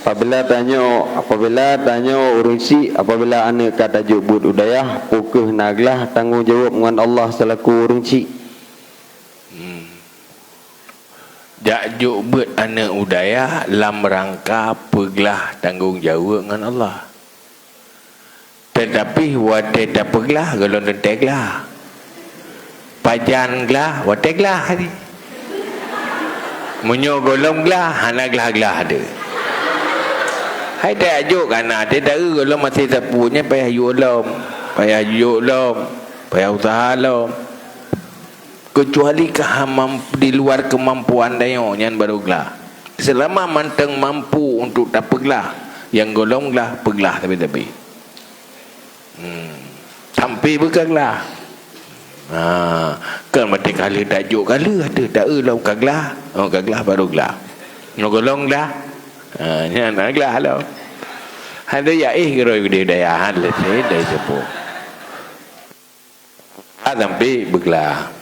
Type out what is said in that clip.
Apabila tanya urunsi, apabila anak kata jubut udayah, pukul naglah tanggungjawab dengan Allah selaku urunsi. Jak jubut anak udayah lam rangka peglah tanggungjawab dengan Allah. Tetapi wate tak peglah kalau nenteglah. Pajan glah wateglah hari. Menyogolong glah hanaglah glah ada. Hai tak ajuk anak dia tak kalau masih tak punya payah yulom, payah usaha lom. Kecuali di luar kemampuan dayo nyan baru gelah. Selama manteng mampu untuk tak peglah, yang golong gelah peglah tapi. Sampai berkaglah. Kan mati kali tak ajuk kali ada tak lom kaglah. Oh kaglah baru gelah. Ngolong gelah. Nyan aglah lo. Ada ya geroi gede daya han le dari sepuh. Sampai bergelah.